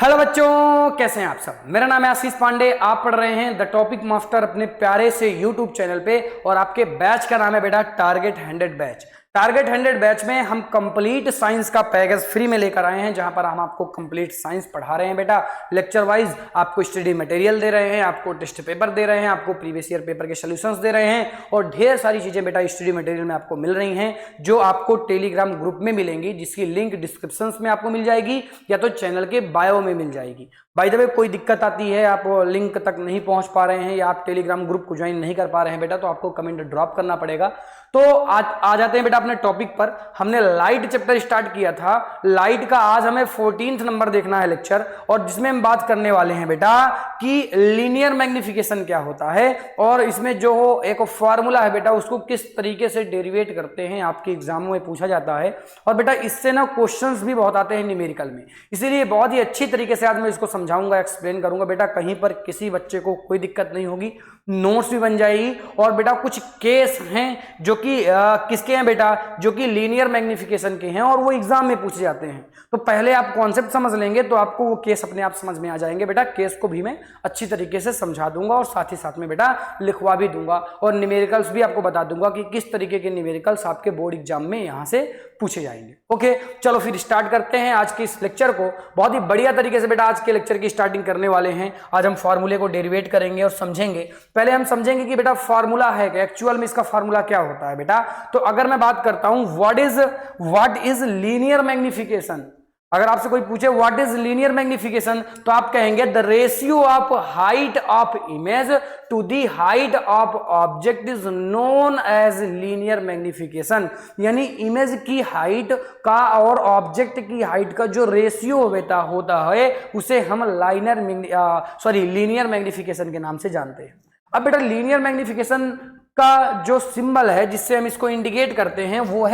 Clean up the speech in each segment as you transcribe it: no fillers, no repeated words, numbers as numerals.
Hello बच्चों, कैसे हैं आप सब। मेरा नाम है आशीष पांडे। आप पढ़ रहे हैं द टॉपिक मास्टर अपने प्यारे से यूट्यूब चैनल पे और आपके बैच का नाम है बेटा टारगेट 100 बैच। टारगेट 100 बैच में हम कंप्लीट साइंस का पैकेज फ्री में लेकर आए हैं, जहां पर हम आपको कंप्लीट साइंस पढ़ा रहे हैं बेटा। लेक्चर वाइज आपको स्टडी मटेरियल दे रहे हैं, आपको टेस्ट पेपर दे रहे हैं, आपको प्रीवियस ईयर पेपर के सॉल्यूशंस दे रहे हैं और ढेर सारी चीजें बेटा स्टडी मटेरियल में आपको मिल रही हैं, जो आपको टेलीग्राम ग्रुप में मिलेंगी, जिसकी लिंक डिस्क्रिप्शन में आपको मिल जाएगी या तो चैनल के बायो में मिल जाएगी। बाय द वे, कोई दिक्कत आती है, आप लिंक तक नहीं पहुंच पा रहे हैं या आप टेलीग्राम ग्रुप को ज्वाइन नहीं कर पा रहे हैं बेटा, तो आपको कमेंट ड्रॉप करना पड़ेगा। तो आज आ जाते हैं बेटा अपने टॉपिक पर। हमने लाइट चैप्टर स्टार्ट किया था। लाइट का आज हमें 14th नंबर देखना है लेक्चर, और जिसमें हम बात करने वाले हैं बेटा कि लीनियर मैग्निफिकेशन क्या होता है और इसमें जो एक फॉर्मूला है बेटा, उसको किस तरीके से डेरिवेट करते हैं, आपके एग्जामों में पूछा जाता है। और बेटा इससे ना क्वेश्चंस भी बहुत आते हैं न्यूमेरिकल में, इसीलिए बहुत ही अच्छी तरीके से आज मैं इसको समझाऊंगा, एक्सप्लेन करूंगा बेटा। कहीं पर किसी बच्चे को कोई दिक्कत नहीं होगी, नोट्स भी बन जाएगी। और बेटा कुछ केस हैं जो कि किसके हैं बेटा, जो कि लीनियर मैग्निफिकेशन के हैं और वो एग्जाम में पूछे जाते हैं। तो पहले आप कॉन्सेप्ट समझ लेंगे तो आपको वो केस अपने आप समझ में आ जाएंगे बेटा। केस को भी मैं अच्छी तरीके से समझा दूंगा और साथ ही साथ में बेटा लिखवा भी दूंगा, और न्यूमेरिकल्स भी आपको बता दूंगा कि किस तरीके के न्यूमेरिकल्स आपके बोर्ड एग्जाम में यहां से पूछे जाएंगे। ओके, चलो फिर स्टार्ट करते हैं आज के इस लेक्चर को। बहुत ही बढ़िया तरीके से बेटा आज के लेक्चर की स्टार्टिंग करने वाले हैं। आज हम फॉर्मूले को डेरिवेट करेंगे और समझेंगे। पहले हम समझेंगे कि बेटा फॉर्मूला है कि एक्चुअल में इसका फॉर्मूला क्या होता है बेटा। तो अगर मैं बात करता हूं व्हाट इज लीनियर मैग्निफिकेशन, अगर आपसे कोई पूछे व्हाट इज लीनियर मैग्निफिकेशन, तो आप कहेंगे the ratio of height of image to the height of object is known as linear magnification. यानी इमेज की हाइट का और ऑब्जेक्ट की हाइट का जो रेशियो होता है उसे हम लीनियर मैग्निफिकेशन के नाम से जानते हैं। अब बेटा लीनियर मैग्निफिकेशन का जो सिंबल है जिससे हम इसको इंडिकेट करते हैं वो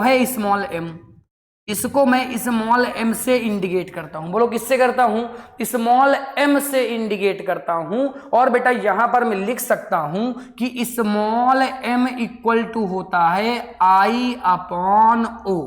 है स्मॉल m। इसको मैं स्मॉल m से इंडिकेट करता हूं। बोलो किससे करता हूं? स्मॉल m से इंडिकेट करता हूं। और बेटा यहां पर मैं लिख सकता हूं कि स्मॉल m इक्वल टू होता है I upon O।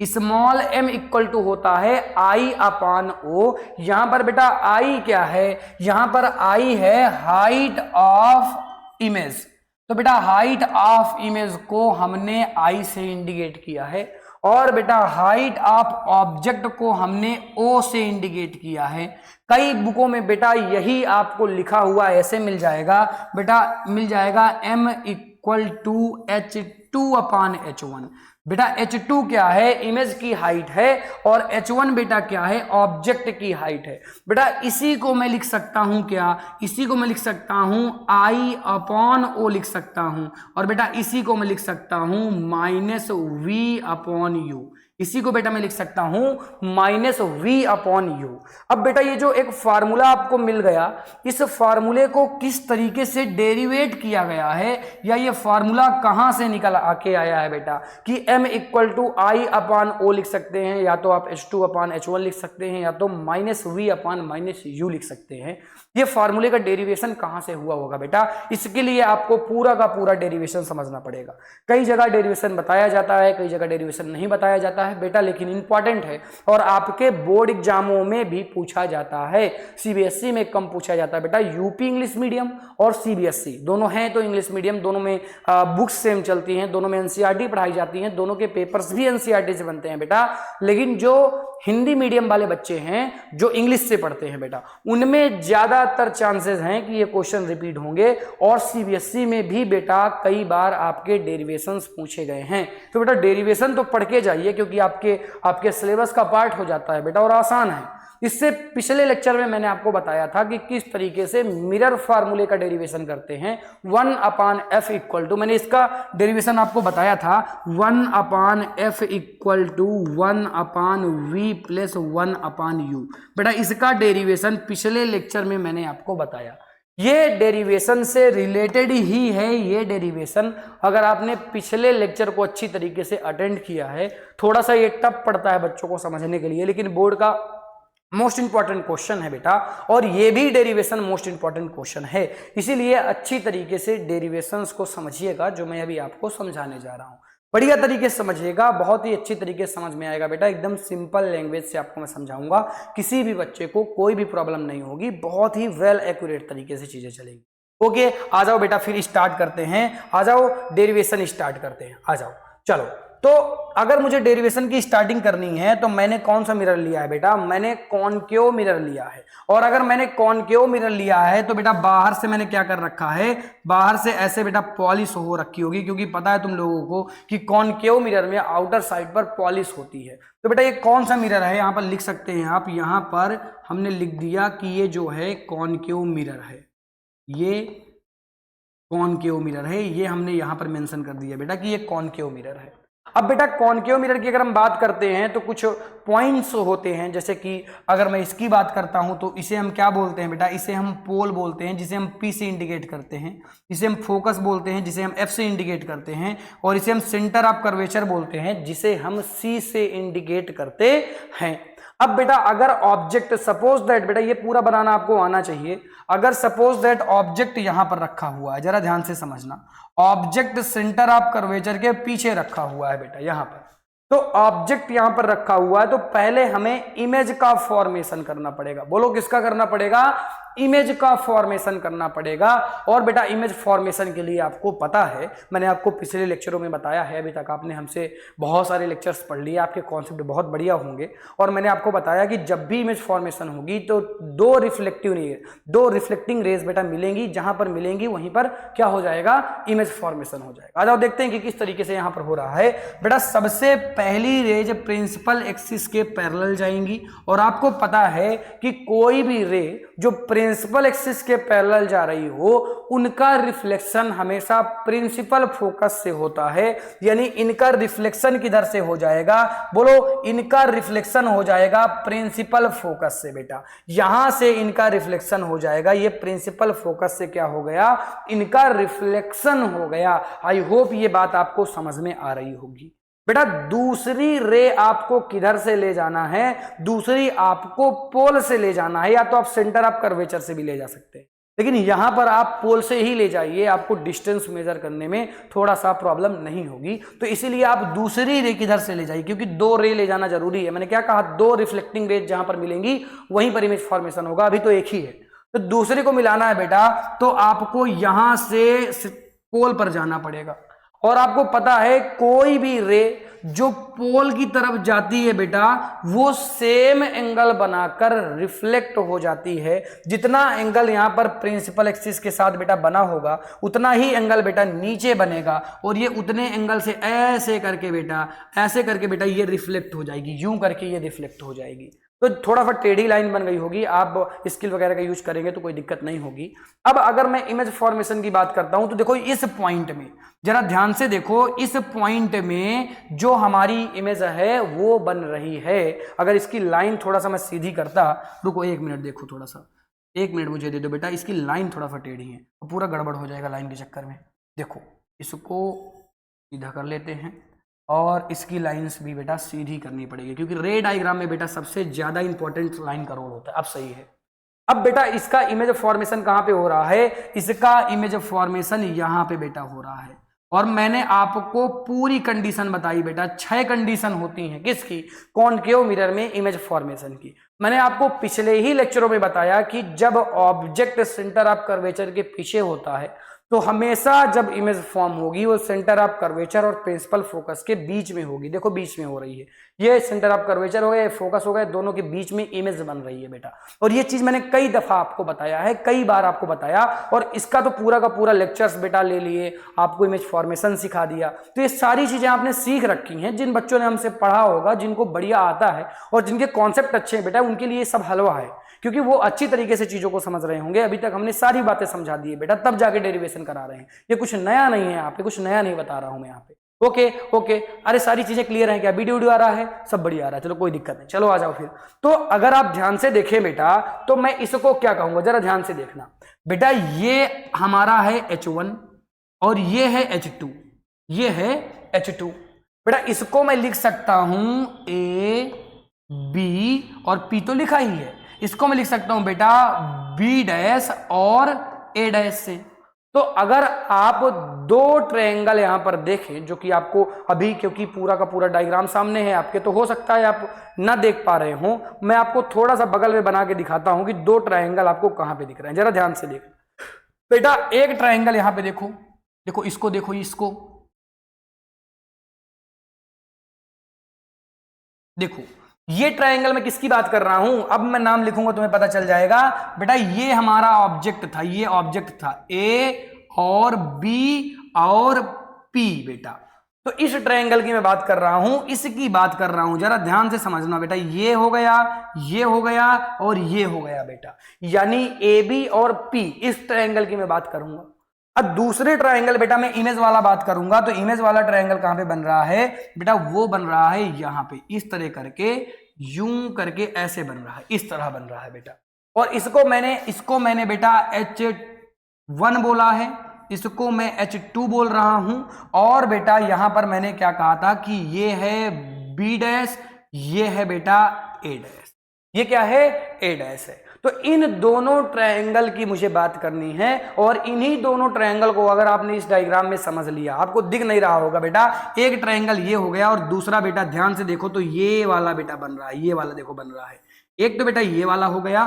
Small m equal to होता है I अपॉन O। यहां पर बेटा I क्या है? यहां पर I है हाइट ऑफ इमेज। तो बेटा हाइट ऑफ इमेज को हमने I से इंडिकेट किया है, और बेटा हाइट ऑफ ऑब्जेक्ट को हमने O से इंडिकेट किया है। कई बुकों में बेटा यही आपको लिखा हुआ ऐसे मिल जाएगा बेटा, मिल जाएगा m equal to H2 upon H1। बेटा H2 क्या है? इमेज की हाइट है, और H1 बेटा क्या है? ऑब्जेक्ट की हाइट है। बेटा इसी को मैं लिख सकता हूं क्या? इसी को मैं लिख सकता हूं I अपॉन O लिख सकता हूं, और बेटा इसी को मैं लिख सकता हूं माइनस V अपॉन U। इसी को बेटा मैं लिख सकता हूं माइनस V अपॉन U। अब बेटा ये जो एक फार्मूला आपको मिल गया, इस फार्मूले को किस तरीके से डेरिवेट किया गया है, या ये फार्मूला कहां से निकल आके आया है बेटा, कि m equal to I upon O लिख सकते हैं, या तो आप H2 अपॉन H1 लिख सकते हैं, या तो minus V upon minus U लिख सकते हैं। ये फार्मूले का डेरिवेशन कहां से हुआ होगा बेटा, इसके लिए आपको पूरा का पूरा डेरिवेशन समझना पड़ेगा। कई जगह डेरिवेशन बताया जाता है, कई जगह डेरिवेशन नहीं बताया जाता है बेटा, लेकिन इंपॉर्टेंट है और आपके बोर्ड एग्जामों में भी पूछा जाता है। सीबीएसई में कम पूछा जाता है बेटा, यूपी इंग्लिश मीडियम और सीबीएसई दोनों हैं तो इंग्लिश मीडियम, दोनों में बुक्स सेम चलती हैं, दोनों में एनसीईआरटी पढ़ाई जाती हैं, दोनों के पेपर्स भी एनसीईआरटी से बनते हैं बेटा। लेकिन जो हिंदी मीडियम वाले बच्चे हैं जो इंग्लिश से पढ़ते हैं बेटा, उनमें ज्यादातर चांसेस हैं कि ये क्वेश्चन रिपीट होंगे, और सीबीएसई में भी बेटा कई बार आपके डेरिवेशंस पूछे गए हैं। तो बेटा डेरिवेशन तो पढ़ के जाइए, क्योंकि आपके सिलेबस का पार्ट हो जाता है बेटा और आसान है। इससे पिछले लेक्चर में मैंने आपको बताया था कि किस तरीके से मिरर फार्मूले का डेरिवेशन करते हैं। 1 अपॉन f इक्वल टू, मैंने इसका डेरिवेशन आपको बताया था, 1 upon f equal to 1 upon v plus 1 upon u। बेटा इसका डेरिवेशन पिछले लेक्चर में मैंने आपको बताया। ये डेरिवेशन से रिलेटेड ही है ये डेरिवेशन। अगर आपने पिछले लेक्चर को अच्छी तरीके से अटेंड किया है, थोड़ा सा ये टफ पड़ता है बच्चों को समझने के लिए, लेकिन बोर्ड का मोस्ट इंपॉर्टेंट क्वेश्चन है बेटा, और ये भी डेरिवेशन मोस्ट इंपॉर्टेंट क्वेश्चन है। इसीलिए अच्छी तरीके से डेरिवेशंस को समझिएगा जो मैं अभी आपको समझाने जा रहा हूं। बढ़िया तरीके से समझिएगा, बहुत ही अच्छी तरीके से समझ में आएगा बेटा, एकदम सिंपल लैंग्वेज से आपको मैं समझाऊंगा, किसी भी बच्चे को कोई भी प्रॉब्लम नहीं होगी, बहुत ही वेल एक्यूरेट तरीके से चीजें चलेंगी। ओके, आ जाओ बेटा फिर स्टार्ट करते हैं, आ जाओ डेरिवेशन स्टार्ट करते हैं, आ जाओ। चलो, तो अगर मुझे डेरिवेशन की स्टार्टिंग करनी है तो मैंने कौन सा मिरर लिया है बेटा, मैंने कॉनकेव मिरर लिया है। और अगर मैंने कॉनकेव मिरर लिया है तो बेटा बाहर से मैंने क्या कर रखा है, बाहर से ऐसे बेटा पॉलिश हो रखी होगी, क्योंकि पता है तुम लोगों को कि कॉनकेव मिरर में आउटर साइड पर पॉलिश होती है। तो बेटा ये कौन सा मिरर है, यहां पर लिख सकते हैं आप, यहां पर हमने लिख दिया कि ये जो है कॉनकेव मिरर है, ये कॉनकेव मिरर है, ये हमने यहां पर मेंशन कर दिया बेटा कि ये कॉनकेव मिरर है। अब बेटा कॉनकेव मिरर की अगर हम बात करते हैं तो कुछ पॉइंट्स होते हैं, जैसे कि अगर मैं इसकी बात करता हूं तो इसे हम क्या बोलते हैं बेटा, इसे हम पोल बोलते हैं, जिसे हम P से इंडिकेट करते हैं, इसे हम फोकस बोलते हैं, जिसे हम F से इंडिकेट करते हैं, और इसे हम सेंटर ऑफ कर्वेचर बोलते हैं, जिसे हम C से इंडिकेट करते हैं। अब बेटा अगर ऑब्जेक्ट, सपोज दैट, बेटा ये पूरा बनाना आपको आना चाहिए, अगर सपोज दैट ऑब्जेक्ट यहां पर रखा हुआ है, जरा ध्यान से समझना, ऑब्जेक्ट सेंटर ऑफ कर्वेचर के पीछे रखा हुआ है बेटा यहां पर, तो ऑब्जेक्ट यहां पर रखा हुआ है तो पहले हमें इमेज का फॉर्मेशन करना पड़ेगा। बोलो किसका करना पड़ेगा, इमेज का फॉर्मेशन करना पड़ेगा। और बेटा इमेज फॉर्मेशन के लिए आपको पता है, मैंने आपको पिछले लेक्चरों में बताया है, अभी तक आपने हमसे बहुत सारे लेक्चर्स पढ़ लिए, आपके कॉन्सेप्ट बहुत बढ़िया होंगे। और मैंने आपको बताया कि जब भी इमेज फॉर्मेशन होगी तो दो रिफ्लेक्टिंग रेज बेटा मिलेंगी, जहां पर मिलेंगी वहीं पर क्या हो जाएगा, इमेज फॉर्मेशन हो जाएगा। आ जाओ देखते हैं कि किस तरीके से यहां पर हो रहा है। बेटा सबसे पहली रेज प्रिंसिपल एक्सिस के पैरेलल जाएंगी, और आपको पता है कि कोई भी रे जो प्रिंसिपल एक्सिस के पैरेलल जा रही हो उनका रिफ्लेक्शन हमेशा प्रिंसिपल फोकस से होता है, यानी इनका रिफ्लेक्शन किधर से हो जाएगा, बोलो इनका रिफ्लेक्शन हो जाएगा प्रिंसिपल फोकस से बेटा, यहां से इनका रिफ्लेक्शन हो जाएगा, ये प्रिंसिपल फोकस से क्या हो गया, इनका रिफ्लेक्शन हो गया। आई होप ये बात आपको समझ में आ रही होगी। बेटा दूसरी रे आपको किधर से ले जाना है, दूसरी आपको पोल से ले जाना है, या तो आप सेंटर ऑफ कर्वेचर से भी ले जा सकते हैं, लेकिन यहां पर आप पोल से ही ले जाइए, आपको डिस्टेंस मेजर करने में थोड़ा सा प्रॉब्लम नहीं होगी। तो इसीलिए आप दूसरी रे किधर से ले जाइए, क्योंकि दो रे ले जाना जरूरी है। मैंने क्या कहा, दो रिफ्लेक्टिंग रेज जहां पर मिलेंगी वहीं पर इमेज फॉर्मेशन होगा, अभी तो एक ही है, तो दूसरे को मिलाना है बेटा, तो आपको यहां से पोल पर जाना पड़ेगा। और आपको पता है कोई भी रे जो पोल की तरफ जाती है बेटा वो सेम एंगल बनाकर रिफ्लेक्ट हो जाती है। जितना एंगल यहां पर प्रिंसिपल एक्सिस के साथ बेटा बना होगा उतना ही एंगल बेटा नीचे बनेगा, और ये उतने एंगल से ऐसे करके बेटा ये रिफ्लेक्ट हो जाएगी, यूं करके ये रिफ्लेक्ट हो जाएगी। तो थोड़ा सा टेढ़ी लाइन बन गई होगी, आप स्किल वगैरह का यूज करेंगे तो कोई दिक्कत नहीं होगी। अब अगर मैं इमेज फॉर्मेशन की बात करता हूं तो देखो इस पॉइंट में जरा ध्यान से देखो, इस पॉइंट में जो हमारी इमेज है वो बन रही है। अगर इसकी लाइन थोड़ा सा मैं सीधी करता, रुको एक मिनट, देखो थोड़ा सा, एक मिनट मुझे दे दो बेटा, इसकी लाइन थोड़ा सा टेढ़ी है तो पूरा गड़बड़ हो जाएगा लाइन के चक्कर में। देखो इसको सीधा कर लेते हैं और इसकी लाइंस भी बेटा सीधी करनी पड़ेगी, क्योंकि रे डायग्राम में बेटा सबसे ज्यादा इंपॉर्टेंट लाइन का रोल होता है। अब सही है। अब बेटा इसका इमेज फॉर्मेशन कहां पे हो रहा है, इसका इमेज फॉर्मेशन यहां पे बेटा हो रहा है। और मैंने आपको पूरी कंडीशन बताई बेटा, 6 कंडीशन होती हैं किसकी, कॉनकेव मिरर में इमेज फॉर्मेशन की। मैंने आपको पिछले ही लेक्चरों में बताया कि जब ऑब्जेक्ट सेंटर ऑफ कर्वेचर के पीछे होता है तो हमेशा जब इमेज फॉर्म होगी वो सेंटर ऑफ कर्वेचर और प्रिंसिपल फोकस के बीच में होगी। देखो बीच में हो रही है, ये सेंटर ऑफ कर्वेचर हो गया, फोकस हो गया, दोनों के बीच में इमेज बन रही है बेटा। और ये चीज मैंने कई दफा आपको बताया है, कई बार आपको बताया, और इसका तो पूरा का पूरा लेक्चर्स बेटा ले लिए, आपको इमेज फॉर्मेशन सिखा दिया। तो ये सारी चीजें आपने सीख रखी हैं, जिन बच्चों ने हमसे पढ़ा होगा, जिनको बढ़िया आता है और जिनके कॉन्सेप्ट अच्छे हैं बेटा, उनके लिए सब हलवा है, क्योंकि वो अच्छी तरीके से चीजों को समझ रहे होंगे। अभी तक हमने सारी बातें समझा दी है बेटा, तब जाके डेरिवेशन करा रहे हैं। ये कुछ नया नहीं है, यहाँ पे कुछ नया नहीं बता रहा हूं मैं यहाँ पे। ओके, अरे सारी चीजें क्लियर हैं क्या, वीडियो आ रहा है, सब बढ़िया आ रहा है, चलो कोई दिक्कत नहीं। चलो आ जाओ फिर। तो अगर आप ध्यान से देखें बेटा, तो मैं इसको क्या कहूंगा, जरा ध्यान से देखना बेटा, ये हमारा है H1 और ये है H2, ये है H2 बेटा। इसको मैं लिख सकता हूं A, B और P तो लिखा ही है, इसको मैं लिख सकता हूं बेटा B डैश और A डैश से। तो अगर आप दो ट्रायंगल यहां पर देखें, जो कि आपको अभी क्योंकि पूरा का पूरा डायग्राम सामने है आपके, तो हो सकता है आप ना देख पा रहे हो, मैं आपको थोड़ा सा बगल में बना के दिखाता हूं कि दो ट्रायंगल आपको कहां पे दिख रहे हैं। जरा ध्यान से देखो बेटा, एक ट्रायंगल यहां पे देखो, देखो इसको, देखो इसको, देखो ये ट्रायंगल मैं किसकी बात कर रहा हूं, अब मैं नाम लिखूंगा तुम्हें पता चल जाएगा बेटा। ये हमारा ऑब्जेक्ट था, ये ऑब्जेक्ट था ए और बी और पी बेटा। तो इस ट्रायंगल की मैं बात कर रहा हूं, इसकी बात कर रहा हूं, जरा ध्यान से समझना बेटा। ये हो गया, ये हो गया और ये हो गया बेटा, यानी ए बी और पी, इस ट्रायंगल की मैं बात करूंगा। अब दूसरे ट्रायंगल बेटा मैं इमेज वाला बात करूंगा, तो इमेज वाला ट्रायंगल कहां पे बन रहा है बेटा, वो बन रहा है यहां पे, इस तरह करके, यूं करके ऐसे बन रहा है, इस तरह बन रहा है बेटा। और इसको मैंने बेटा H1 बोला है, इसको मैं H2 बोल रहा हूं। और बेटा यहां पर मैंने क्या कहा था कि ये है B डैश, ये है बेटा A डैश, ये क्या है, A डैश है। तो इन दोनों ट्रायंगल की मुझे बात करनी है, और इन्हीं दोनों ट्रायंगल को अगर आपने इस डायग्राम में समझ लिया, आपको दिख नहीं रहा होगा बेटा, एक ट्रायंगल ये हो गया और दूसरा बेटा ध्यान से देखो तो ये वाला बेटा बन रहा है, ये वाला देखो बन रहा है। एक तो बेटा ये वाला हो गया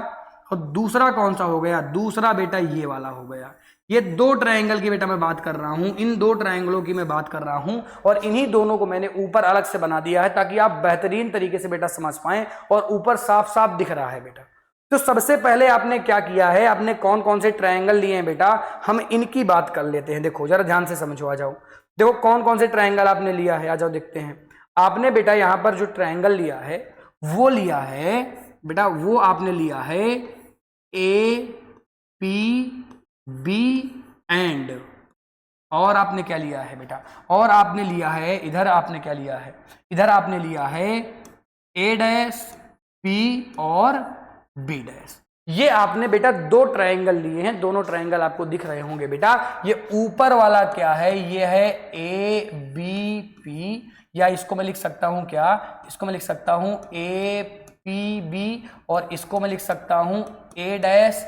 और दूसरा कौन सा हो गया, दूसरा बेटा ये वाला हो गया। ये दो ट्रायंगल की बेटा मैं बात कर रहा हूं, इन दो ट्रायंगलों की मैं बात कर रहा हूं, और इन्हीं दोनों को मैंने ऊपर अलग से बना दिया है ताकि आप बेहतरीन तरीके से बेटा समझ पाएं, और ऊपर साफ साफ दिख रहा है बेटा। तो सबसे पहले आपने क्या किया है, आपने कौन कौन से ट्रायंगल लिए हैं बेटा, हम इनकी बात कर लेते हैं। देखो जरा ध्यान से समझो, आ जाओ, देखो कौन कौन से ट्रायंगल आपने लिया है, आ जाओ देखते हैं। आपने बेटा यहां पर जो ट्रायंगल लिया है वो लिया है बेटा, वो आपने लिया है ए पी बी एंड, और आपने क्या लिया है बेटा, और आपने लिया है इधर, आपने क्या लिया है, इधर आपने लिया है ए डैश पी और बी डैश। ये आपने बेटा दो ट्रायंगल लिए हैं, दोनों ट्रायंगल आपको दिख रहे होंगे बेटा। ये ऊपर वाला क्या है, ये है ए बी पी, या इसको मैं लिख सकता हूं क्या, इसको मैं लिख सकता हूं ए पी बी, और इसको मैं लिख सकता हूं ए डैश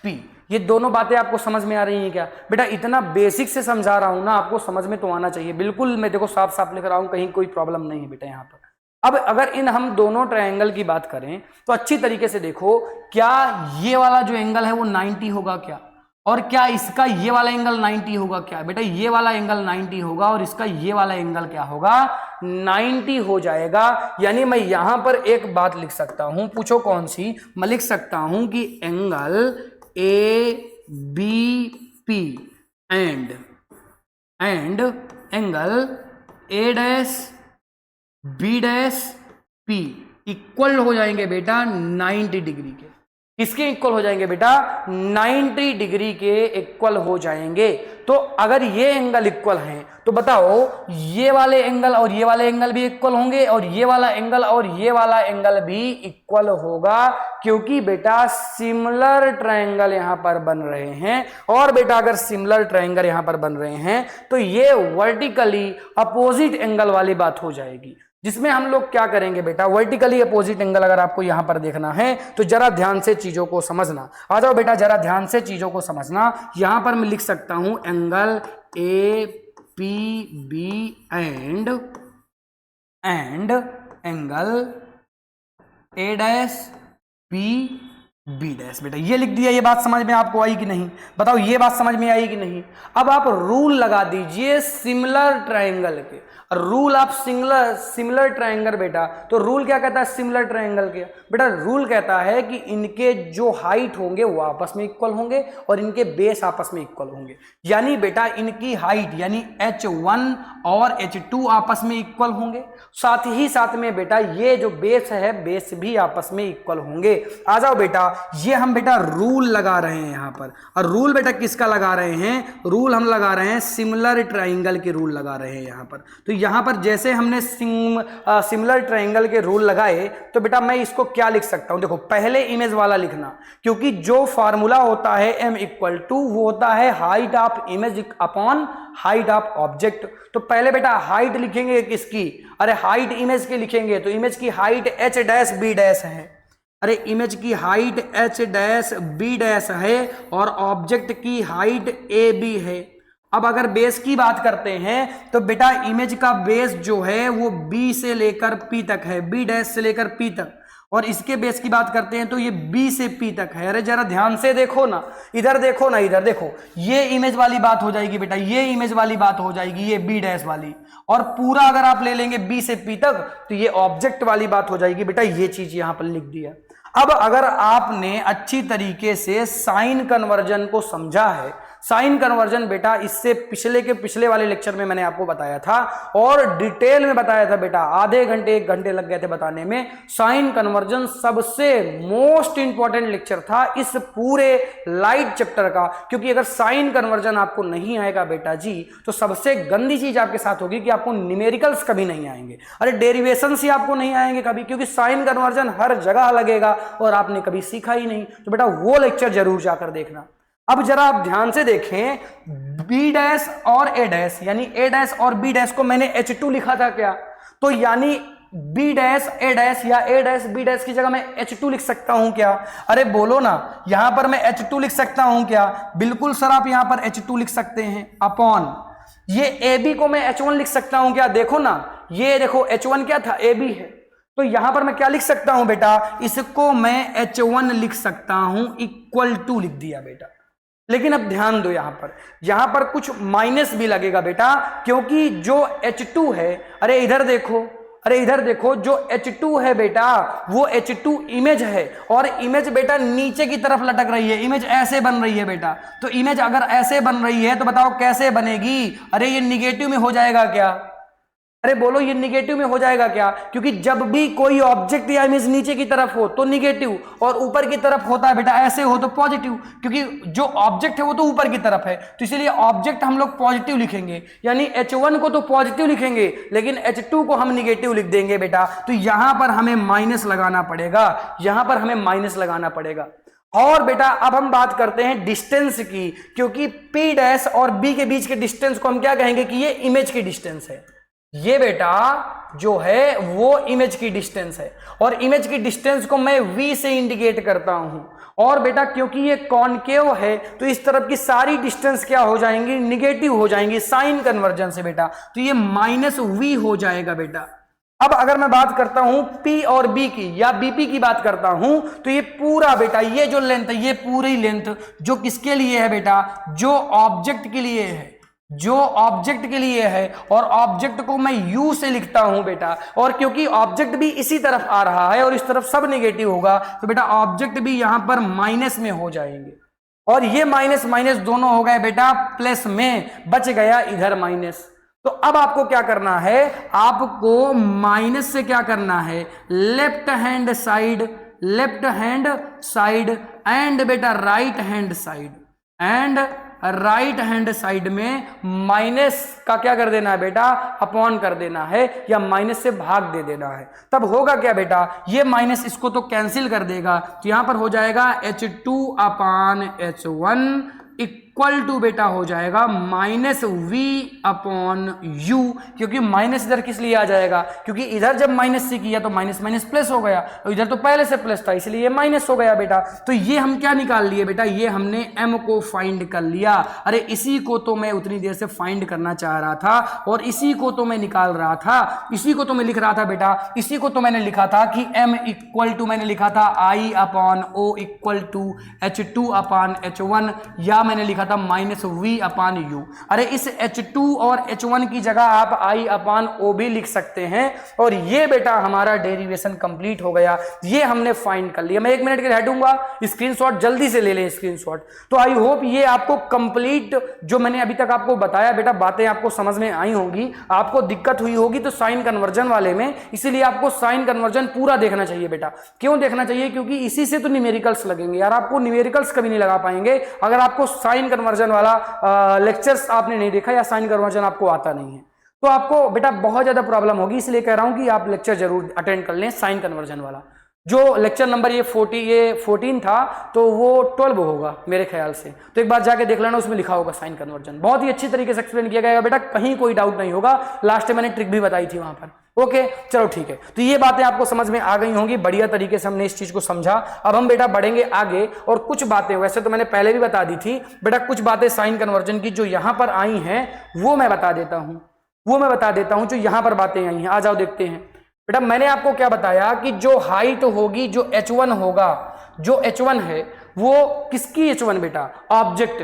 पी। ये दोनों बातें आपको समझ में आ रही हैं क्या बेटा? इतना बेसिक से समझा रहा हूं ना, आपको समझ में तो आना चाहिए बिल्कुल। मैं देखो साफ साफ लिख रहा हूं, कहीं कोई प्रॉब्लम नहीं है बेटा यहाँ पर। अब अगर इन हम दोनों ट्रायंगल की बात करें तो अच्छी तरीके से देखो, क्या ये वाला जो एंगल है वो 90 होगा क्या, और क्या इसका ये वाला एंगल 90 होगा क्या? बेटा ये वाला एंगल 90 होगा और इसका ये वाला एंगल क्या होगा, 90 हो जाएगा। यानी मैं यहां पर एक बात लिख सकता हूं, पूछो कौन सी, मैं लिख सकता हूं कि angle A B P and angle A dash B dash P equal हो जाएंगे बेटा 90 डिग्री के। किसके इक्वल हो जाएंगे बेटा? 90 डिग्री के इक्वल हो जाएंगे। तो अगर ये एंगल इक्वल हैं तो बताओ ये वाले एंगल और ये वाले एंगल भी इक्वल होंगे, और ये वाला एंगल और ये वाला एंगल भी इक्वल होगा, क्योंकि बेटा सिमिलर ट्रायंगल यहां पर बन रहे हैं। और बेटा अगर सिमिलर ट्रायंगल यहां पर बन रहे हैं तो ये वर्टिकली अपोजिट एंगल वाली बात हो जाएगी, जिसमें हम लोग क्या करेंगे बेटा, वर्टिकली अपोजिट एंगल अगर आपको यहां पर देखना है तो जरा ध्यान से चीजों को समझना। आ जाओ बेटा जरा ध्यान से चीजों को समझना। यहां पर मैं लिख सकता हूं angle A P B and angle A dash P B dash. बेटा ये लिख दिया, ये बात समझ में आपको आई कि नहीं? बताओ ये बात समझ में आई कि नहीं? अब आप रूल लगा दीजिए सिमिलर ट्रायंगल के। रूल आप सिमिलर ट्रायंगल बेटा, तो रूल क्या कहता है सिमिलर ट्रायंगल के? बेटा रूल कहता है कि इनके जो हाइट होंगे वो आपस में इक्वल होंगे और इनके बेस आपस में इक्वल होंगे। यानी बेटा इनकी हाइट यानी H1 और H2 आपस में इक्वल होंगे, साथ ही साथ में बेटा ये जो बेस है बेस भी आपस में इक्वल होंगे। आ जाओ बेटा, ये हम बेटा रूल लगा रहे हैं यहां पर। और रूल बेटा किसका लगा रहे हैं? रूल हम लगा रहे हैं सिमिलर ट्रायंगल के रूल लगा रहे हैं यहां पर। तो यहां पर जैसे हमने सिमिलर ट्रायंगल के रूल लगाए तो बेटा मैं इसको क्या लिख सकता हूं? देखो पहले इमेज वाला लिखना, क्योंकि जो फार्मूला होता है M=, वो होता है height of image upon height of object. तो पहले बेटा हाइट लिखेंगे किसकी? अरे हाइट इमेज की लिखेंगे, तो इमेज की height H dash B dash है। अरे इमेज की height h dash b dash है और ऑब्जेक्ट की हाइट ए बी है। अब अगर बेस की बात करते हैं तो बेटा इमेज का बेस जो है वो b से लेकर p तक है, b डैश से लेकर p तक, और इसके बेस की बात करते हैं तो ये b से p तक है। अरे जरा ध्यान से देखो ना, इधर देखो ना, इधर देखो, ये इमेज वाली बात हो जाएगी बेटा, ये इमेज वाली बात हो जाएगी, ये b डैश वाली, और पूरा अगर आप ले लेंगे b से p तक तो ये ऑब्जेक्ट वाली बात हो जाएगी बेटा। ये चीज यहां पर लिख दिया। अब अगर आपने अच्छी तरीके से साइन कन्वर्जन को समझा है, साइन कन्वर्जन बेटा इससे पिछले के पिछले वाले लेक्चर में मैंने आपको बताया था और डिटेल में बताया था बेटा, आधे घंटे 1 घंटे लग गए थे बताने में। साइन कन्वर्जन सबसे मोस्ट इंपॉर्टेंट लेक्चर था इस पूरे लाइट चैप्टर का, क्योंकि अगर साइन कन्वर्जन आपको नहीं आएगा बेटा जी तो सबसे गंदी चीज आपके साथ होगी कि आपको न्यूमेरिकल्स कभी नहीं आएंगे, अरे डेरिवेशन ही आपको नहीं आएंगे कभी, क्योंकि साइन कन्वर्जन हर जगह लगेगा और आपने कभी सीखा ही नहीं। तो बेटा वो लेक्चर जरूर जाकर देखना। अब जरा आप ध्यान से देखें, बी डैश और ए डैश, यानी ए डैश और बी डैश को मैंने H2 लिखा था क्या, तो यानी बी डैश ए डैश या ए डैश बी डैश की जगह मैं H2 लिख सकता हूं क्या? अरे बोलो ना, यहां पर मैं H2 लिख सकता हूं क्या? बिल्कुल सर, आप यहां पर H2 लिख सकते हैं अपॉन ये ए बी को मैं H1 लिख सकता हूं क्या? देखो ना, ये देखो H1 क्या था, ए बी है, तो यहां पर मैं क्या लिख सकता हूं बेटा, इसको मैं H1 लिख सकता हूं इक्वल टू लिख दिया बेटा। लेकिन अब ध्यान दो, यहां पर कुछ माइनस भी लगेगा बेटा, क्योंकि जो H2 है, अरे इधर देखो, अरे इधर देखो, जो H2 है बेटा वो H2 इमेज है, और इमेज बेटा नीचे की तरफ लटक रही है, इमेज ऐसे बन रही है बेटा। तो इमेज अगर ऐसे बन रही है तो बताओ कैसे बनेगी? अरे ये निगेटिव में हो जाएगा क्या? अरे बोलो, ये निगेटिव में हो जाएगा क्या? क्योंकि जब भी कोई ऑब्जेक्ट या इमेज नीचे की तरफ हो तो निगेटिव, और ऊपर की तरफ होता है बेटा ऐसे हो तो पॉजिटिव, क्योंकि जो ऑब्जेक्ट है वो तो ऊपर की तरफ है, तो इसलिए ऑब्जेक्ट हम लोग पॉजिटिव लिखेंगे, यानी H1 को तो पॉजिटिव लिखेंगे लेकिन H2 को हम निगेटिव लिख देंगे बेटा। तो यहां पर हमें माइनस लगाना पड़ेगा, यहां पर हमें माइनस लगाना पड़ेगा। और बेटा अब हम बात करते हैं डिस्टेंस की, क्योंकि P डैश और B के बीच के डिस्टेंस को हम क्या कहेंगे कि ये इमेज की डिस्टेंस है। ये बेटा जो है वो इमेज की डिस्टेंस है, और इमेज की डिस्टेंस को मैं V से इंडिकेट करता हूं। और बेटा क्योंकि ये कॉनकेव है तो इस तरफ की सारी डिस्टेंस क्या हो जाएंगी, निगेटिव हो जाएंगी साइन कन्वर्जन से बेटा, तो ये -V हो जाएगा बेटा। अब अगर मैं बात करता हूं P और B की या BP की बात करता हूं तो ये पूरा बेटा, ये जो लेंथ है, ये पूरी लेंथ जो किसके लिए है बेटा, जो ऑब्जेक्ट के लिए है, जो ऑब्जेक्ट के लिए है, और ऑब्जेक्ट को मैं U से लिखता हूं बेटा। और क्योंकि ऑब्जेक्ट भी इसी तरफ आ रहा है और इस तरफ सब नेगेटिव होगा तो बेटा ऑब्जेक्ट भी यहां पर माइनस में हो जाएंगे, और ये माइनस माइनस दोनों हो गए बेटा प्लस में, बच गया इधर माइनस। तो अब आपको क्या करना है, आपको माइनस से क्या करना है, लेफ्ट हैंड साइड एंड बेटा right hand side, and right hand side में माइनस का क्या कर देना है बेटा, अपॉन कर देना है, या माइनस से भाग दे देना है। तब होगा क्या बेटा, ये माइनस इसको तो कैंसिल कर देगा, तो यहां पर हो जाएगा H2 upon H1 equal to बेटा हो जाएगा -V अपॉन U, क्योंकि माइनस इधर किस लिए आ जाएगा, क्योंकि इधर जब माइनस से किया तो माइनस माइनस प्लस हो गया, और इधर तो पहले से प्लस था इसलिए ये माइनस हो गया बेटा। तो ये हम क्या निकाल लिए बेटा, ये हमने M को फाइंड कर लिया। अरे इसी को तो मैं उतनी देर से फाइंड करना चाह रहा था, और इसी को तो मैं निकाल रहा था, इसी को तो मैं लिख रहा था बेटा, इसी को तो मैंने लिखा था कि M इक्वल टू, मैंने लिखा था I upon O equal to H2 upon H1, या मैंने लिखा था -V अपान U। अरे इस H2 और H1 की जगह आप I अपान O भी लिख सकते हैं, और ये बेटा हमारा डेरिवेशन कंप्लीट हो गया, ये हमने फाइंड कर लिया। मैं 1 मिनट के लिए हटूंगा, स्क्रीनशॉट जल्दी से ले लें स्क्रीनशॉट। तो आई होप ये आपको कंप्लीट जो मैंने अभी तक आपको बताया बेटा, बातें आपको समझ में आई होंगी। आपको दिक्कत हुई होगी तो साइन कन्वर्जन वाले में, इसीलिए आपको साइन कन्वर्जन पूरा देखना चाहिए बेटा। क्यों देखना चाहिए, क्योंकि इसी से तो न्यूमेरिकल्स लगेंगे यार, आपको न्यूमेरिकल्स कभी नहीं लगा पाएंगे अगर आपको साइन कन्वर्जन वाला लेक्चर्स आपने नहीं देखा या साइन कन्वर्जन आपको आता नहीं है, तो आपको बेटा बहुत ज्यादा प्रॉब्लम होगी। इसलिए कह रहा हूं कि आप लेक्चर जरूर अटेंड कर लें साइन कन्वर्जन वाला। जो लेक्चर नंबर ये 14 था तो वो 12 होगा मेरे ख्याल से, तो एक बार जाके देख लेना, उसमें लिखा होगा साइन कन्वर्जन। बहुत ही अच्छी तरीके से एक्सप्लेन किया गया बेटा, कहीं कोई डाउट नहीं होगा। लास्ट में मैंने ट्रिक भी बताई थी वहां पर। ओके चलो ठीक है, तो ये बातें आपको समझ में आ गई होंगी, बढ़िया तरीके से हमने इस चीज को समझा। अब हम बेटा बढ़ेंगे आगे और कुछ बातें, वैसे तो मैंने पहले भी बता दी थी बेटा, कुछ बातें साइन कन्वर्जन की जो यहां पर आई हैं वो मैं बता देता हूं, जो यहां पर बातें आई हैं। आ जाओ देखते हैं बेटा, मैंने आपको क्या बताया कि जो हाइट होगी, जो H1 होगा, जो H1 है वो किसकी H1 बेटा, ऑब्जेक्ट।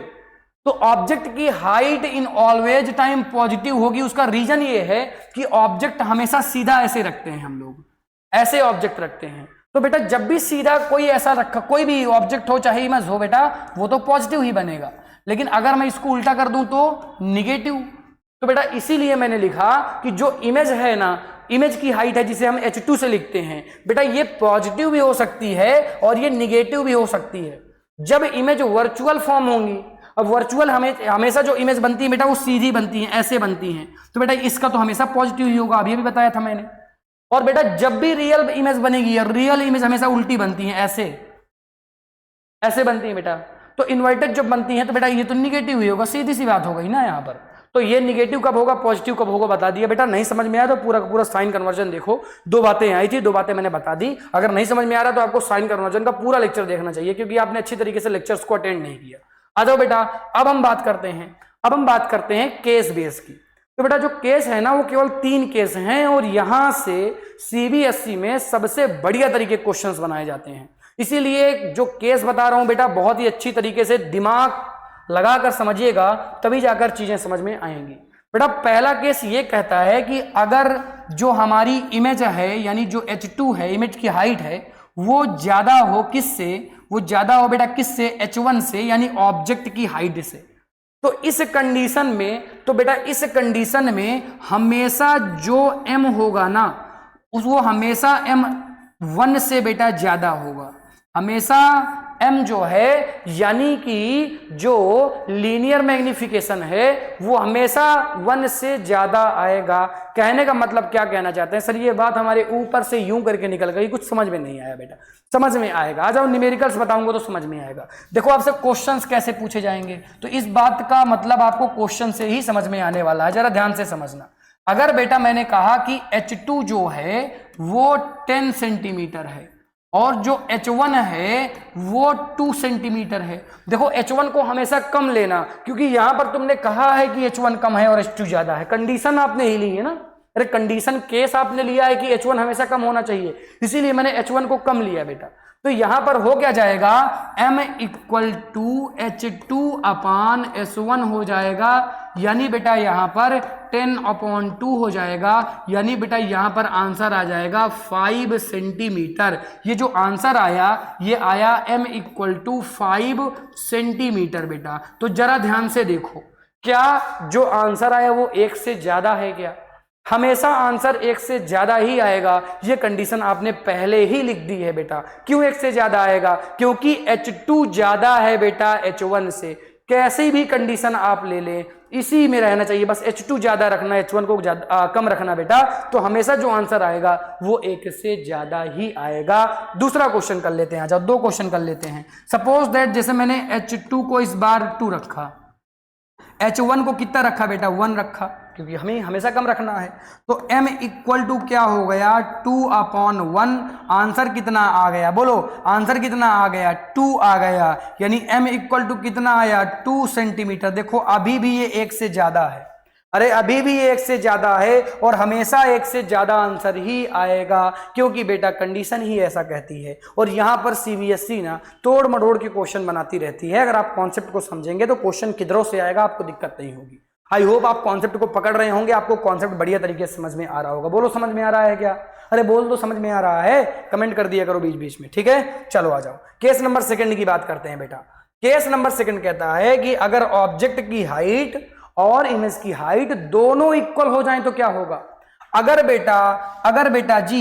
तो ऑब्जेक्ट की height in always time positive होगी। उसका रीजन ये है कि ऑब्जेक्ट हमेशा सीधा ऐसे रखते हैं, हम लोग ऐसे ऑब्जेक्ट रखते हैं। तो बेटा जब भी सीधा कोई ऐसा रखा, कोई भी ऑब्जेक्ट हो चाहे इमेज हो बेटा, वो तो पॉजिटिव ही बनेगा। लेकिन अगर मैं इसको उल्टा कर दूं तो निगेटिव। तो बेटा इसीलिए मैंने लिखा कि जो इमेज है ना, इमेज की हाइट है जिसे हम H2 से लिखते हैं बेटा, ये पॉजिटिव भी हो सकती है और ये निगेटिव भी हो सकती है जब इमेज वर्चुअल फॉर्म होंगी। अब वर्चुअल हमेशा जो इमेज बनती है बेटा वो सीधी बनती है, ऐसे बनती हैं, तो बेटा इसका तो हमेशा पॉजिटिव ही होगा, अभी भी बताया था मैंने। और बेटा जब भी रियल इमेज बनेगी, रियल इमेज हमेशा उल्टी बनती है, ऐसे बनती है बेटा। तो इन्वर्टेड जब बनती है तो बेटा ये तो निगेटिव ही होगा, सीधी सी बात हो गई ना यहाँ पर। तो ये निगेटिव कब होगा, पॉजिटिव कब होगा बता दिया बेटा। नहीं समझ में आया तो पूरा का पूरा साइन कन्वर्जन देखो, दो बातें आई थी, दो बातें मैंने बता दी। अगर नहीं समझ में आ रहा तो आपको साइन कन्वर्जन का पूरा लेक्चर देखना चाहिए, क्योंकि आपने अच्छी तरीके से लेक्चर्स को अटेंड नहीं किया। आ जाओ बेटा, अब हम बात करते हैं केस बेस की। तो बेटा जो केस है ना वो केवल 3 केस हैं और यहां से सीबीएसई में सबसे बढ़िया तरीके क्वेश्चंस बनाए जाते हैं। इसीलिए जो केस बता रहा हूं बेटा, बहुत ही अच्छी तरीके से दिमाग लगाकर समझिएगा, तभी जाकर चीजें समझ में आएंगी। बेटा पहला केस ये कहता है कि अगर जो हमारी इमेज है, यानी जो H2 है, इमेज की हाइट है, वो ज्यादा हो किससे, वो ज्यादा हो बेटा किससे, H1 से, यानी ऑब्जेक्ट की हाइट से। तो इस कंडीशन में, तो बेटा इस कंडीशन में हमेशा जो m होगा ना, वो हमेशा M1 से बेटा ज्यादा होगा, हमेशा m जो है, यानी कि जो लीनियर मैग्निफिकेशन है वो हमेशा 1 से ज्यादा आएगा। कहने का मतलब क्या कहना चाहते हैं सर, ये बात हमारे ऊपर से यूं करके निकल गई, कुछ समझ में नहीं आया बेटा, समझ में आएगा। आ जाओ न्यूमेरिकल्स बताऊंगा तो समझ में आएगा। देखो आपसे क्वेश्चंस कैसे पूछे जाएंगे, तो इस बात का मतलब आपको क्वेश्चन से ही समझ में आने वाला है, जरा ध्यान से समझना। अगर बेटा मैंने कहा कि H2 जो है वो 10 सेंटीमीटर है और जो H1 है वो 2 सेंटीमीटर है। देखो H1 को हमेशा कम लेना, क्योंकि यहां पर तुमने कहा है कि H1 कम है और H2 ज्यादा है, कंडीशन आपने ही ली है ना, अरे कंडीशन केस आपने लिया है कि H1 हमेशा कम होना चाहिए, इसीलिए मैंने H1 को कम लिया बेटा। तो यहां पर हो क्या जाएगा, m इक्वल टू H2/S1 हो जाएगा, यानी बेटा यहां पर 10/2 हो जाएगा, यानी बेटा यहां पर आंसर आ जाएगा 5 सेंटीमीटर। ये जो आंसर आया ये आया m इक्वल टू 5 सेंटीमीटर बेटा। तो जरा ध्यान से देखो, क्या जो आंसर आया वो 1 से ज्यादा है क्या, हमेशा आंसर 1 से ज्यादा ही आएगा। ये कंडीशन आपने पहले ही लिख दी है बेटा। क्यों 1 से ज्यादा आएगा, क्योंकि H2 ज्यादा है बेटा H1 से। कैसी भी कंडीशन आप ले लें इसी में रहना चाहिए, बस H2 ज्यादा रखना, H1 को कम रखना बेटा, तो हमेशा जो आंसर आएगा वो 1 से ज्यादा ही आएगा। दूसरा क्वेश्चन कर लेते हैं, आ जाओ 2 क्वेश्चन कर लेते हैं। सपोज दैट जैसे मैंने H2 को इस बार 2 रखा, H1 को कितना रखा बेटा, 1 रखा, क्योंकि हमें हमेशा कम रखना है। तो m इक्वल टू क्या हो गया, 2/1। आंसर कितना आ गया, बोलो आंसर कितना आ गया, 2 आ गया, यानी m इक्वल टू कितना आया, 2 सेंटीमीटर। देखो अभी भी ये 1 से ज्यादा है, अरे अभी भी ये 1 से ज्यादा है और हमेशा 1 से ज्यादा आंसर ही आएगा, क्योंकि बेटा कंडीशन ही ऐसा कहती है। और यहाँ पर सीबीएसई ना तोड़ मरोड़ के क्वेश्चन बनाती रहती है। अगर आप कॉन्सेप्ट को समझेंगे तो क्वेश्चन किधरों से आएगा आपको दिक्कत नहीं होगी। आई होप आप कॉन्सेप्ट को पकड़ रहे होंगे, आपको कॉन्सेप्ट बढ़िया तरीके से समझ में आ रहा होगा। बोलो समझ में आ रहा है क्या, अरे बोल दो समझ में आ रहा है, कमेंट कर दिया करो बीच बीच में, ठीक है। चलो आ जाओ केस नंबर 2 की बात करते हैं बेटा। केस नंबर 2 कहता है कि अगर ऑब्जेक्ट की हाइट और इमेज की हाइट दोनों इक्वल हो जाएं तो क्या होगा। अगर बेटा जी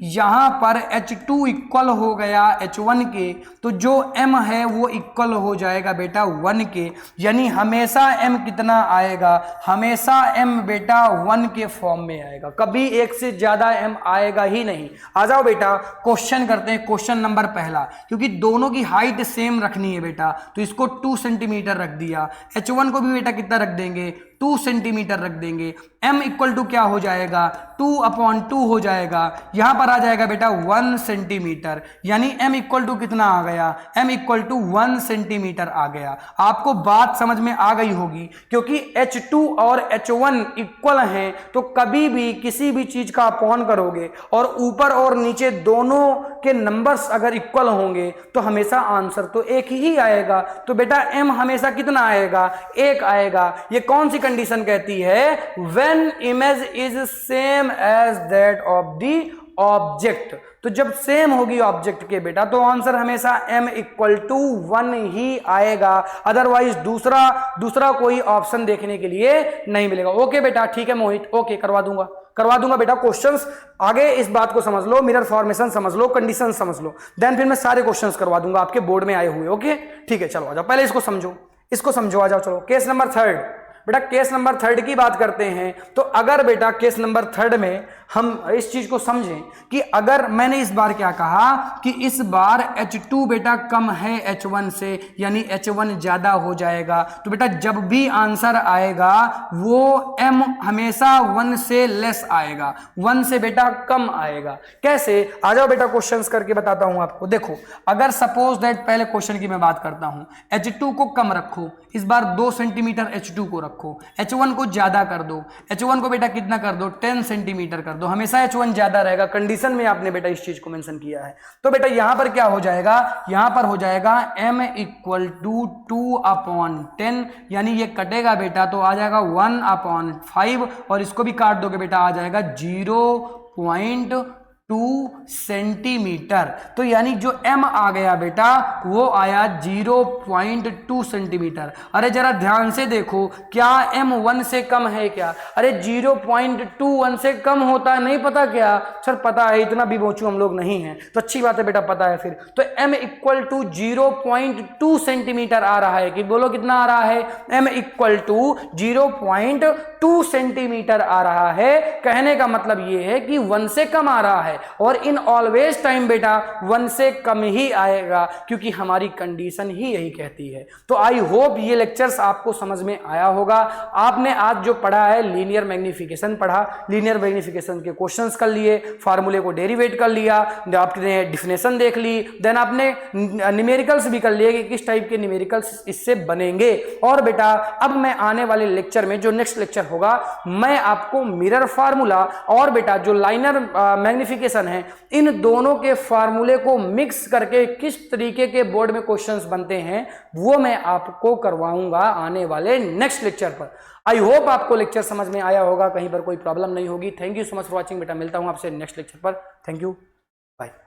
यहां पर H2 इक्वल हो गया H1 के, तो जो m है वो इक्वल हो जाएगा बेटा 1 के, यानी हमेशा m कितना आएगा, हमेशा m बेटा 1 के फॉर्म में आएगा, कभी 1 से ज्यादा m आएगा ही नहीं। आ जाओ बेटा क्वेश्चन करते हैं, क्वेश्चन नंबर पहला, क्योंकि दोनों की हाइट सेम रखनी है बेटा, तो इसको 2 सेंटीमीटर रख दिया। H1 को भी बेटा कितना रख देंगे, 2 सेंटीमीटर रख देंगे, m इक्वल टू क्या हो जाएगा 2/2 हो जाएगा, यहां पर आ जाएगा बेटा 1 सेंटीमीटर, यानी m इक्वल टू कितना आ गया, m इक्वल टू 1 सेंटीमीटर आ गया। आपको बात समझ में आ गई होगी, क्योंकि H2 और H1 इक्वल हैं तो कभी भी किसी भी चीज का अपॉन करोगे और ऊपर और नीचे दोनों के नंबर्स अगर इक्वल होंगे तो हमेशा आंसर तो एक ही आएगा। तो बेटा m हमेशा कितना आएगा, 1 आएगा। ये कौन सी कंडीशन कहती है, when image is same as that of the object. तो जब सेम होगी ऑब्जेक्ट के बेटा तो आंसर हमेशा m इक्वल टू 1 ही आएगा, अदरवाइज दूसरा कोई ऑप्शन देखने के लिए नहीं मिलेगा। ओके बेटा, ठीक है मोहित, ओके करवा दूंगा बेटा। क्वेश्चंस आगे इस बात को समझ लो, मिरर फॉर्मेशन समझ लो, कंडीशन समझ लो, देन फिर मैं सारे क्वेश्चंस करवा दूंगा आपके बोर्ड में आए हुए। ओके ठीक है, चलो आ जाओ, पहले इसको समझो, आ जाओ। चलो केस नंबर 3 बेटा, केस नंबर 3 की बात करते हैं। तो अगर बेटा केस नंबर 3 में हम इस चीज को समझें कि अगर मैंने इस बार क्या कहा कि इस बार H2 बेटा कम है H1 से, यानी H1 ज्यादा हो जाएगा, तो बेटा जब भी आंसर आएगा वो m हमेशा 1 से लेस आएगा, 1 से बेटा कम आएगा। कैसे, आ जाओ बेटा क्वेश्चंस करके बताता हूं आपको। देखो, अगर सपोज दैट, पहले क्वेश्चन की मैं बात करता हूं, H2 को कम रखो, इस बार 2 सेंटीमीटर H2 को रखो, H1 को ज्यादा कर दो, H1 को बेटा कितना कर दो, 10 सेंटीमीटर कर दो, हमेशा H1 ज्यादा रहेगा। कंडीशन में आपने बेटा इस चीज को मेंशन किया है। तो बेटा यहां पर क्या हो जाएगा, यहां पर हो जाएगा m इक्वल टू 2/10, यानी ये कटेगा बेटा तो आ जाएगा 1/5, और इसको भी काट दोगे बेटा आ जाएगा 0.2 सेंटीमीटर। तो यानी जो m आ गया बेटा वो आया 0.2 सेंटीमीटर। अरे जरा ध्यान से देखो, क्या m 1 से कम है क्या? अरे 0.21 से कम होता है, नहीं पता क्या? सर पता है, इतना भी बोचू हम लोग नहीं है, तो अच्छी बात है बेटा, पता है फिर। तो m इक्वल टू 0.2 सेंटीमीटर आ रहा है, कि बोलो कितना आ रहा है, m इक्वल टू 0.2 सेंटीमीटर आ रहा है। कहने का मतलब ये है कि 1 से कम आ रहा है, और इन ऑलवेज टाइम बेटा 1 से कम ही आएगा, क्योंकि हमारी कंडीशन ही यही कहती है। तो आई होप ये लेक्चर्स आपको समझ में आया होगा। आपने आज जो पढ़ा है लीनियर मैग्निफिकेशन पढ़ा, लीनियर मैग्निफिकेशन के क्वेश्चंस कर लिए, फार्मूले को डेरिवेट कर लिया, आपने डिफिनेशन देख ली, देन आपने न्यूमेरिकल्स भी कर लिए कि किस टाइप के न्यूमेरिकल्स इससे बनेंगे। और बेटा अब मैं आने वाले लेक्चर में, जो नेक्स्ट लेक्चर होगा, मैं आपको मिरर फार्मूला और बेटा जो लाइनर मैग्निफिकेशन है, इन दोनों के फार्मूले को मिक्स करके किस तरीके के बोर्ड में क्वेश्चंस बनते हैं वो मैं आपको करवाऊंगा आने वाले नेक्स्ट लेक्चर पर। आई होप आपको लेक्चर समझ में आया होगा, कहीं पर कोई प्रॉब्लम नहीं होगी। Thank you so much for watching बेटा, मिलता हूं आपसे नेक्स्ट लेक्चर पर। Thank you, bye.